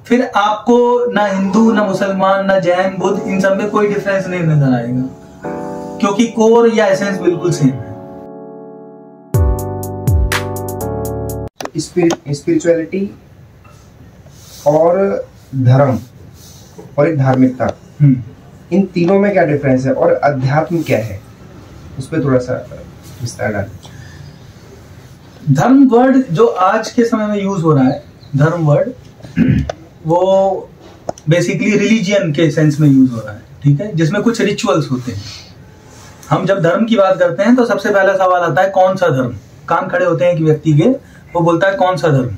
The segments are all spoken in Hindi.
फिर आपको ना हिंदू, ना मुसलमान, ना जैन, बुद्ध, इन सब में कोई डिफरेंस नहीं नजर आएगा, क्योंकि कोर या एसेंस बिल्कुल सेम है। स्पिरिचुअलिटी और धर्म और एक धार्मिकता, इन तीनों में क्या डिफरेंस है और अध्यात्म क्या है, उस पर थोड़ा सा विस्तार डालें। धर्म वर्ड जो आज के समय में यूज हो रहा है, धर्म वर्ड, वो बेसिकली रिलीजियन के सेंस में यूज हो रहा है, ठीक है, जिसमें कुछ रिचुअल्स होते हैं। हम जब धर्म की बात करते हैं तो सबसे पहला सवाल आता है कौन सा धर्म। कान खड़े होते हैं कि व्यक्ति के, वो बोलता है कौन सा धर्म,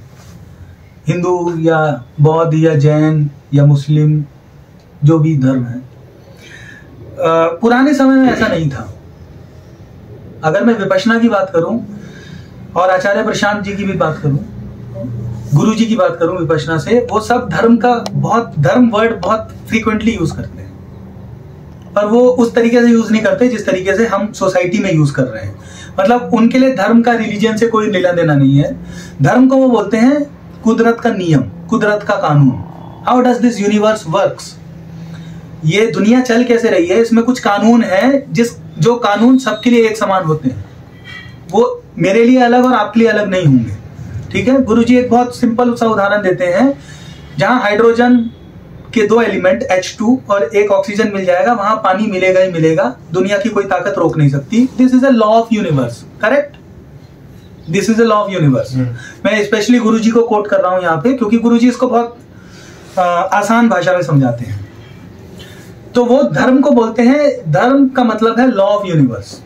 हिंदू या बौद्ध या जैन या मुस्लिम, जो भी धर्म है। पुराने समय में ऐसा नहीं था। अगर मैं विपश्यना की बात करूं और आचार्य प्रशांत जी की भी बात करूं, गुरु जी की बात करूं विपश्यना से, वो सब धर्म का धर्म वर्ड बहुत फ्रीक्वेंटली यूज करते हैं, पर वो उस तरीके से यूज नहीं करते जिस तरीके से हम सोसाइटी में यूज कर रहे हैं। मतलब उनके लिए धर्म का रिलीजन से कोई लेना देना नहीं है। धर्म को वो बोलते हैं कुदरत का नियम, कुदरत का कानून। How does this universe works, ये दुनिया चल कैसे रही है, इसमें कुछ कानून है, जो कानून सबके लिए एक समान होते हैं, वो मेरे लिए अलग और आपके लिए अलग नहीं होंगे, ठीक है। गुरुजी एक बहुत सिंपल सा उदाहरण देते हैं, जहां हाइड्रोजन के 2 एलिमेंट H2 और एक ऑक्सीजन मिल जाएगा, वहां पानी मिलेगा ही मिलेगा, दुनिया की कोई ताकत रोक नहीं सकती। This is a law of universe, correct, this is a law of universe. मैं स्पेशली गुरुजी को कोट कर रहा हूं यहाँ पे, क्योंकि गुरुजी इसको बहुत आसान भाषा में समझाते हैं। तो वो धर्म को बोलते हैं, धर्म का मतलब है लॉ ऑफ यूनिवर्स,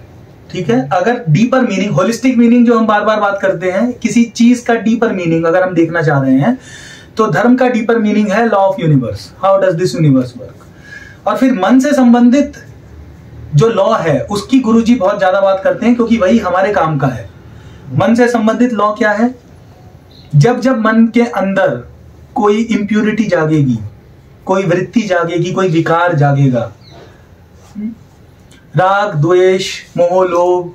ठीक है। अगर डीपर मीनिंग, होलिस्टिक मीनिंग जो हम बार बार बात करते हैं, किसी चीज का डीपर मीनिंग अगर हम देखना चाह रहे हैं, तो धर्म का डीपर मीनिंग है law of universe. How does this universe work. और फिर मन से संबंधित जो लॉ है उसकी गुरुजी बहुत ज्यादा बात करते हैं, क्योंकि वही हमारे काम का है। मन से संबंधित लॉ क्या है, जब जब मन के अंदर कोई इंप्यूरिटी जागेगी, कोई वृत्ति जागेगी, कोई विकार जागेगा, राग, द्वेष, मोह, लोभ,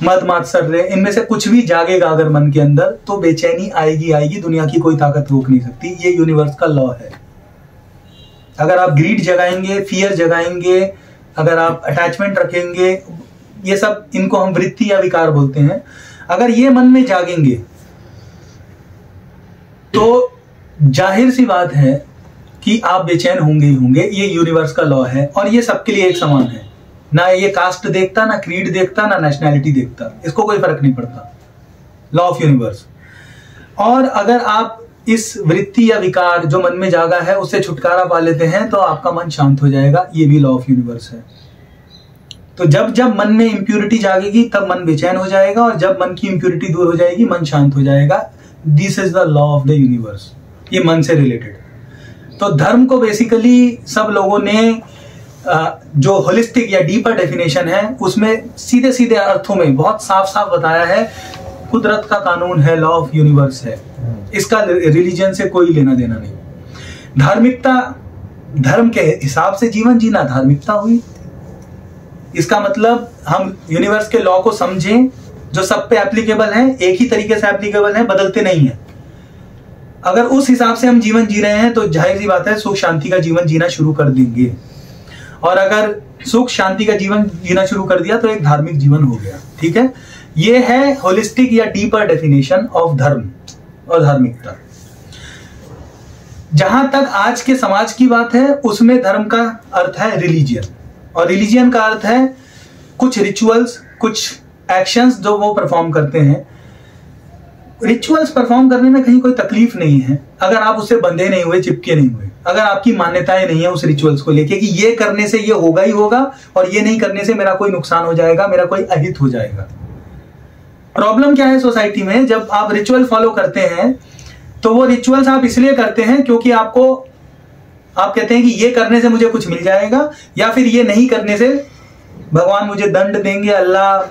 मद मात्सर्य, इनमें से कुछ भी जागेगा अगर मन के अंदर, तो बेचैनी आएगी, दुनिया की कोई ताकत रोक नहीं सकती। ये यूनिवर्स का लॉ है। अगर आप ग्रीड जगाएंगे, फियर जगाएंगे, अगर आप अटैचमेंट रखेंगे, ये सब, इनको हम वृत्ति या विकार बोलते हैं, अगर ये मन में जागेंगे तो जाहिर सी बात है कि आप बेचैन होंगे ही होंगे। ये यूनिवर्स का लॉ है और ये सबके लिए एक समान है। ना ये कास्ट देखता, ना क्रीड देखता, ना नेशनैलिटी देखता, इसको कोई फर्क नहीं पड़ता, लॉ ऑफ यूनिवर्स। और अगर आप इस वृत्ति या विकार जो मन में जागा है उससे छुटकारा पा लेते हैं तो आपका मन शांत हो जाएगा, ये भी लॉ ऑफ यूनिवर्स है। तो जब जब मन में इंप्यूरिटी जागेगी तब मन बेचैन हो जाएगा, और जब मन की इंप्यूरिटी दूर हो जाएगी मन शांत हो जाएगा। This is the law of the universe, ये मन से रिलेटेड। तो धर्म को बेसिकली सब लोगों ने जो होलिस्टिक या डीपर डेफिनेशन है उसमें सीधे सीधे अर्थों में बहुत साफ साफ बताया है, कुदरत का कानून है, लॉ ऑफ यूनिवर्स है, इसका रिलीजन से कोई लेना देना नहीं। धार्मिकता, धर्म के हिसाब से जीवन जीना धार्मिकता हुई। इसका मतलब हम यूनिवर्स के लॉ को समझें जो सब पे एप्लीकेबल है, एक ही तरीके से एप्लीकेबल है, बदलते नहीं है। अगर उस हिसाब से हम जीवन जी रहे हैं तो जाहिर सी बात है सुख शांति का जीवन जीना शुरू कर देंगे। और अगर सुख शांति का जीवन जीना शुरू कर दिया तो एक धार्मिक जीवन हो गया, ठीक है। ये है होलिस्टिक या डीपर डेफिनेशन ऑफ धर्म और धार्मिकता। जहां तक आज के समाज की बात है उसमें धर्म का अर्थ है रिलीजियन, और रिलीजियन का अर्थ है कुछ रिचुअल्स, कुछ एक्शंस जो वो परफॉर्म करते हैं। रिचुअल्स परफॉर्म करने में कहीं कोई तकलीफ नहीं है अगर आप उससे बंधे नहीं हुए, चिपके नहीं हुए, अगर आपकी मान्यताएं नहीं है उस रिचुअल्स को लेके कि ये करने से ये होगा ही होगा और ये नहीं करने से मेरा कोई नुकसान हो जाएगा, मेरा कोई अहित हो जाएगा। प्रॉब्लम क्या है सोसाइटी में, जब आप रिचुअल फॉलो करते हैं तो वो रिचुअल्स आप इसलिए करते हैं क्योंकि आप कहते हैं कि ये करने से मुझे कुछ मिल जाएगा, या फिर ये नहीं करने से भगवान मुझे दंड देंगे, अल्लाह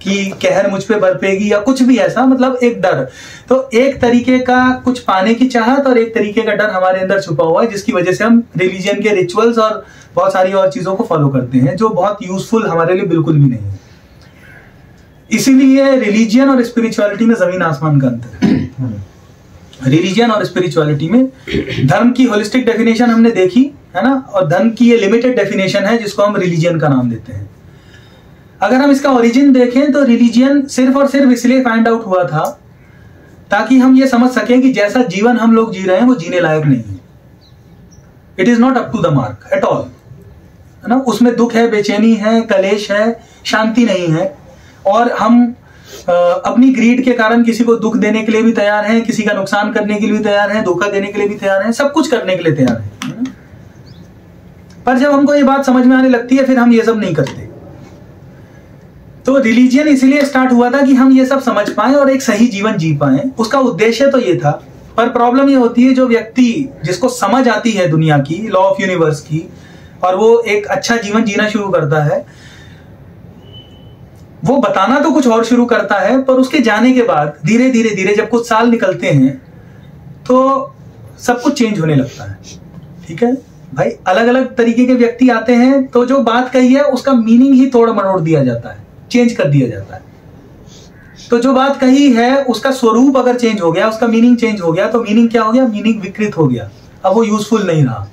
की कहर मुझ पे बरपेगी, या कुछ भी ऐसा, मतलब एक डर। तो एक तरीके का कुछ पाने की चाहत और एक तरीके का डर हमारे अंदर छुपा हुआ है, जिसकी वजह से हम रिलीजन के रिचुअल्स और बहुत सारी और चीजों को फॉलो करते हैं जो बहुत यूजफुल हमारे लिए बिल्कुल भी नहीं है। इसीलिए रिलीजियन और स्पिरिचुअलिटी में जमीन आसमान का अंतर है। रिलीजन और स्पिरिचुअलिटी में। धर्म की होलिस्टिक डेफिनेशन हमने देखी है ना, और धर्म की ये लिमिटेड डेफिनेशन है जिसको हम रिलीजन का नाम देते हैं। अगर हम इसका ओरिजिन देखें तो रिलीजन सिर्फ और सिर्फ इसलिए फाइंड आउट हुआ था ताकि हम ये समझ सकें कि जैसा जीवन हम लोग जी रहे हैं वो जीने लायक नहीं है। It is not up to the mark at all, है ना। उसमें दुख है, बेचैनी है, कलेश है, शांति नहीं है, और हम अपनी ग्रीड के कारण किसी को दुख देने के लिए भी तैयार हैं, किसी का नुकसान करने के लिए भी तैयार हैं, धोखा देने के लिए भी तैयार हैं, सब कुछ करने के लिए तैयार हैं। पर जब हमको ये बात समझ में आने लगती है फिर हम ये सब नहीं करते। तो रिलीजियन इसलिए स्टार्ट हुआ था कि हम ये सब समझ पाएं और एक सही जीवन जी पाएं, उसका उद्देश्य तो ये था। पर प्रॉब्लम ये होती है, जो व्यक्ति जिसको समझ आती है दुनिया की, लॉ ऑफ यूनिवर्स की, और वो एक अच्छा जीवन जीना शुरू करता है, वो बताना तो कुछ और शुरू करता है, पर उसके जाने के बाद धीरे धीरे धीरे जब कुछ साल निकलते हैं तो सब कुछ चेंज होने लगता है। ठीक है भाई, अलग अलग तरीके के व्यक्ति आते हैं तो जो बात कही है उसका मीनिंग ही तोड़ मरोड़ दिया जाता है, चेंज कर दिया जाता है। तो जो बात कही है उसका स्वरूप अगर चेंज हो गया, उसका मीनिंग चेंज हो गया, तो मीनिंग क्या हो गया? मीनिंग विकृत हो गया। अब वो यूजफुल नहीं रहा,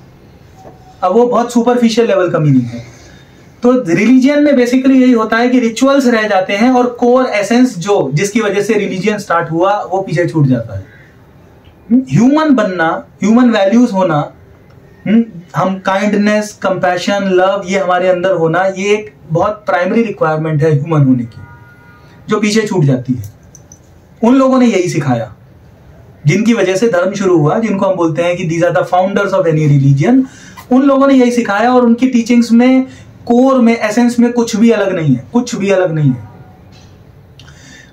अब वो बहुत सुपरफिशियल लेवल का मीनिंग है। तो रिलीजियन में बेसिकली यही होता है कि रिचुअल्स रह जाते हैं और कोर एसेंस जो जिसकी वजह से रिलीजियन स्टार्ट हुआ वो पीछे छूट जाता है। ह्यूमन बनना, ह्यूमन वैल्यूज होना, हम काइंडनेस, कंपैशन, लव, ये हमारे अंदर होना, ये एक बहुत प्राइमरी रिक्वायरमेंट है ह्यूमन होने की, जो पीछे छूट जाती है। उन लोगों ने यही सिखाया जिनकी वजह से धर्म शुरू हुआ, जिनको हम बोलते हैं कि these are the founders of any religion. उन लोगों ने यही सिखाया और उनकी टीचिंग्स में, कोर में, एसेंस में कुछ भी अलग नहीं है, कुछ भी अलग नहीं है।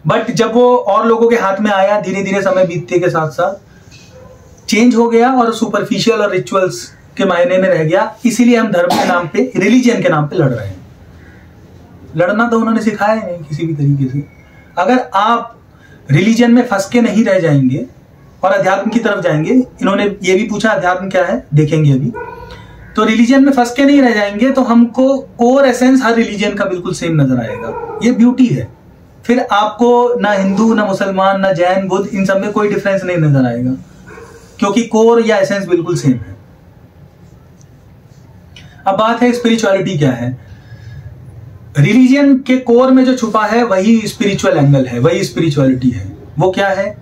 बट जब वो और लोगों के हाथ में आया, धीरे धीरे समय बीतते के साथ साथ चेंज हो गया और सुपरफिशियल और रिचुअल्स के मायने में रह गया। इसीलिए हम धर्म के नाम पे, रिलीजियन के नाम पे लड़ रहे हैं। लड़ना तो उन्होंने सिखाया नहीं किसी भी तरीके से। अगर आप रिलीजन में फंस के नहीं रह जाएंगे और अध्यात्म की तरफ जाएंगे, इन्होंने ये भी पूछा अध्यात्म क्या है, देखेंगे अभी। तो रिलीजन में फंस के नहीं रह जाएंगे तो हमको कोर एसेंस हर रिलीजन का बिल्कुल सेम नजर आएगा। ये ब्यूटी है। फिर आपको ना हिंदू, ना मुसलमान, ना जैन, बुद्ध, इन सब में कोई डिफरेंस नहीं नजर आएगा, क्योंकि कोर या एसेंस बिल्कुल सेम है। अब बात है स्पिरिचुअलिटी क्या है। रिलीजन के कोर में जो छुपा है वही स्पिरिचुअल एंगल है, वही स्पिरिचुअलिटी है। वो क्या है?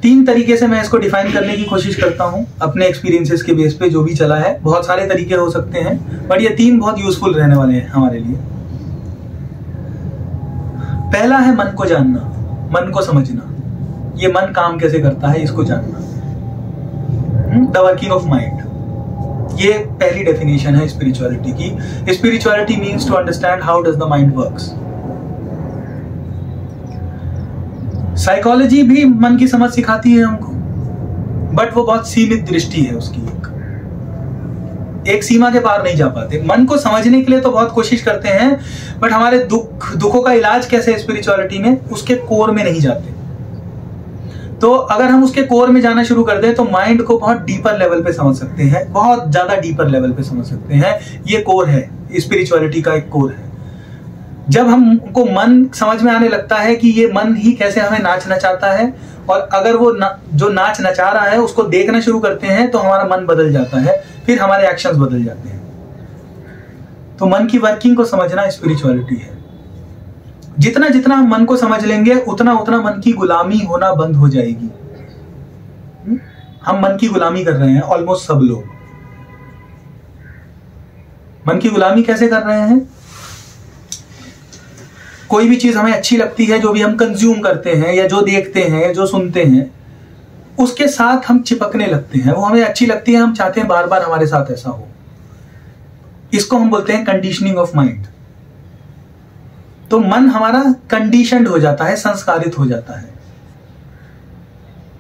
3 तरीके से मैं इसको डिफाइन करने की कोशिश करता हूं अपने एक्सपीरियंसेस के बेस पे, जो भी चला है। बहुत सारे तरीके हो सकते हैं, बट ये 3 बहुत यूजफुल रहने वाले हैं हमारे लिए। पहला है मन को जानना, मन को समझना। ये मन काम कैसे करता है इसको जानना, द वर्किंग ऑफ माइंड। ये पहली डेफिनेशन है स्पिरिचुअलिटी की। Spirituality means to understand how does the mind works. Psychology भी मन की समझ सिखाती है हमको, बट वो बहुत सीमित दृष्टि है उसकी, एक सीमा के पार नहीं जा पाते। मन को समझने के लिए तो बहुत कोशिश करते हैं, बट हमारे दुखों का इलाज कैसे है स्पिरिचुअलिटी में, उसके कोर में नहीं जाते। तो अगर हम उसके कोर में जाना शुरू कर दें तो माइंड को बहुत डीपर लेवल पे समझ सकते हैं, बहुत ज्यादा डीपर लेवल पे समझ सकते हैं। ये कोर है, स्पिरिचुअलिटी का एक कोर है। जब हमको मन समझ में आने लगता है कि ये मन ही कैसे हमें नाच नचाता है, और अगर वो जो नाच नचा रहा है उसको देखना शुरू करते हैं तो हमारा मन बदल जाता है, फिर हमारे एक्शंस बदल जाते हैं। तो मन की वर्किंग को समझना स्पिरिचुअलिटी है। जितना जितना हम मन को समझ लेंगे उतना उतना मन की गुलामी होना बंद हो जाएगी। हम मन की गुलामी कर रहे हैं, ऑलमोस्ट सब लोग। मन की गुलामी कैसे कर रहे हैं? कोई भी चीज हमें अच्छी लगती है, जो भी हम कंज्यूम करते हैं या जो देखते हैं या जो सुनते हैं, उसके साथ हम चिपकने लगते हैं। वो हमें अच्छी लगती है, हम चाहते हैं बार बार हमारे साथ ऐसा हो। इसको हम बोलते हैं कंडीशनिंग ऑफ माइंड। तो मन हमारा कंडीशनड हो जाता है, संस्कारित हो जाता है।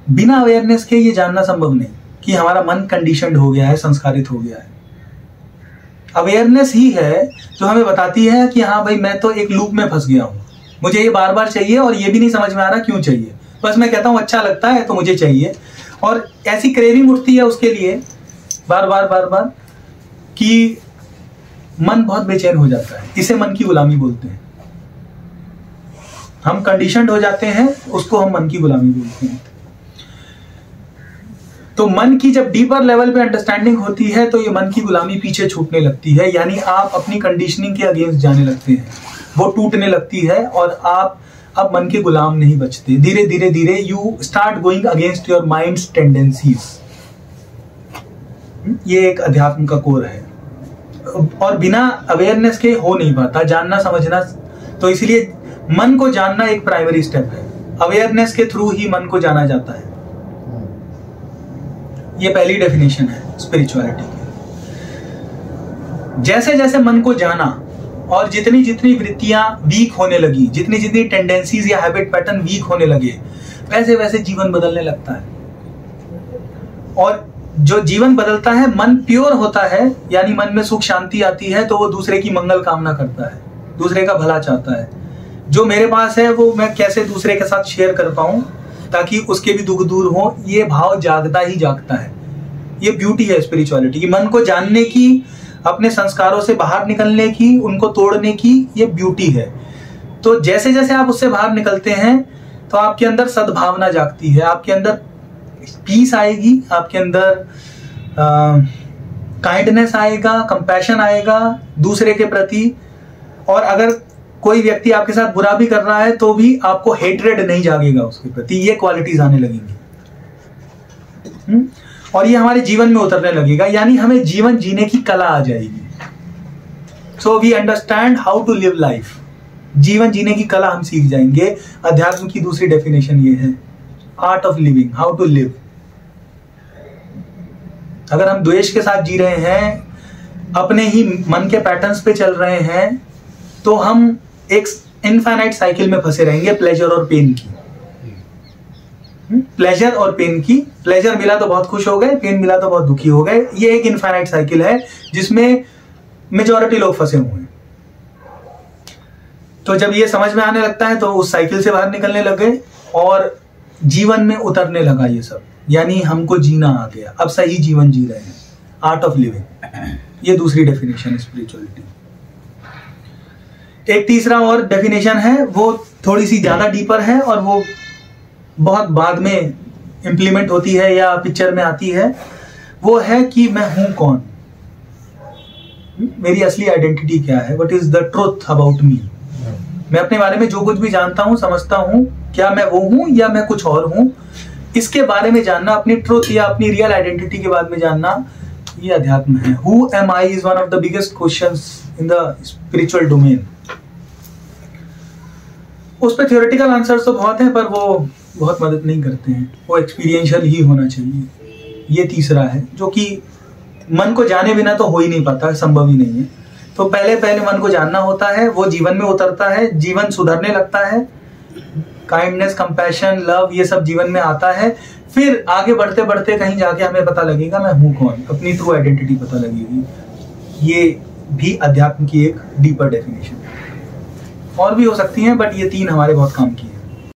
बिना अवेयरनेस के ये जानना संभव नहीं कि हमारा मन कंडीशनड हो गया है, संस्कारित हो गया है। अवेयरनेस ही है जो हमें बताती है कि हाँ भाई, मैं तो एक लूप में फंस गया हूं, मुझे ये बार बार चाहिए और ये भी नहीं समझ में आ रहा क्यों चाहिए। बस मैं कहता हूं अच्छा लगता है तो मुझे चाहिए, और ऐसी क्रेविंग उठती है उसके लिए बार बार बार बार कि मन बहुत बेचैन हो जाता है। इसे मन की गुलामी बोलते हैं। हम कंडीशनड हो जाते हैं, उसको हम मन की गुलामी बोलते हैं। तो मन की जब डीपर लेवल पे अंडरस्टैंडिंग होती है तो ये मन की गुलामी पीछे छूटने लगती है, यानी आप अपनी कंडीशनिंग के अगेंस्ट जाने लगते हैं, वो टूटने लगती है और आप अब मन के गुलाम नहीं बचते। धीरे धीरे धीरे you start going against your minds tendencies. ये एक अध्यात्म का कोर है और बिना अवेयरनेस के हो नहीं पाता, जानना समझना। तो इसलिए मन को जानना एक प्राइमरी स्टेप है, अवेयरनेस के थ्रू ही मन को जाना जाता है। ये पहली डेफिनेशन है स्पिरिचुअलिटी की। जैसे जैसे मन को जाना और जितनी जितनी वृत्तियां वीक होने लगी, जितनी जितनी टेंडेंसीज या हैबिट पैटर्न वीक होने लगे, वैसे वैसे जीवन बदलने लगता है। और जो जीवन बदलता है, मन प्योर होता है, यानी मन में सुख शांति आती है, तो वो दूसरे की मंगल कामना करता है, दूसरे का भला चाहता है। जो मेरे पास है वो मैं कैसे दूसरे के साथ शेयर कर पाऊं ताकि उसके भी दुख दूर हो, ये भाव जागता ही जागता है। ये ब्यूटी है स्पिरिचुअलिटी की, मन को जानने की, अपने संस्कारों से बाहर निकलने की, उनको तोड़ने की, ये ब्यूटी है। तो जैसे जैसे आप उससे बाहर निकलते हैं तो आपके अंदर सद्भावना जागती है, आपके अंदर पीस आएगी, आपके अंदर काइंडनेस आएगा, कंपैशन आएगा दूसरे के प्रति। और अगर कोई व्यक्ति आपके साथ बुरा भी कर रहा है तो भी आपको हेट्रेड नहीं जागेगा उसके प्रति, ये क्वालिटीज आने लगेंगी। और ये हमारे जीवन में उतरने लगेगा, यानी हमें जीवन जीने की कला आ जाएगी। So we understand how to live life. जीवन जीने की कला हम सीख जाएंगे। अध्यात्म की दूसरी डेफिनेशन ये है, art of living, how to live. अगर हम द्वेष के साथ जी रहे हैं, अपने ही मन के पैटर्न्स पे चल रहे हैं, तो हम एक इनफाइनाइट साइकिल में फंसे रहेंगे, प्लेजर और पेन की। प्लेजर और पेन की, प्लेजर मिला तो बहुत खुश हो गए, पेन मिला तो बहुत दुखी हो गए। ये एक इनफाइनाइट साइकिल है जिसमें मेजॉरिटी लोग फंसे हुए हैं। तो जब ये समझ में आने लगता है तो उस साइकिल से बाहर निकलने लगे और जीवन में उतरने लगा ये सब, यानी हमको जीना आ गया, अब सही जीवन जी रहे हैं, आर्ट ऑफ लिविंग। ये दूसरी डेफिनेशन है स्पिरिचुअलिटी। एक तीसरा और डेफिनेशन है, वो थोड़ी सी ज्यादा डीपर है और वो बहुत बाद में इंप्लीमेंट होती है या पिक्चर में आती है। वो है कि मैं हूं कौन, मेरी असली आइडेंटिटी क्या है, what is the truth about me. मैं अपने बारे में जो कुछ भी जानता हूं, समझता हूं, क्या मैं वो हूं या मैं कुछ और हूं, इसके बारे में जानना, अपनी ट्रुथ या अपनी रियल आइडेंटिटी के बारे में जानना, ये अध्यात्म है। Who am I is one of the biggest questions in the spiritual domain. उस पर थ्योरेटिकल आंसर्स तो बहुत हैं, पर वो बहुत मदद नहीं करते हैं, वो एक्सपीरियंशियल ही होना चाहिए। ये तीसरा है जो कि मन को जाने बिना तो हो ही नहीं पाता, संभव ही नहीं है। तो पहले पहले मन को जानना होता है, वो जीवन में उतरता है, जीवन सुधरने लगता है, काइंडनेस, कंपैशन, लव, ये सब जीवन में आता है। फिर आगे बढ़ते बढ़ते कहीं जाके हमें पता लगेगा मैं हूं कौन, अपनी ट्रू आइडेंटिटी पता लगेगी। ये भी अध्यात्म की एक डीपर डेफिनेशन है। और भी हो सकती हैं, बट ये तीन हमारे बहुत काम की।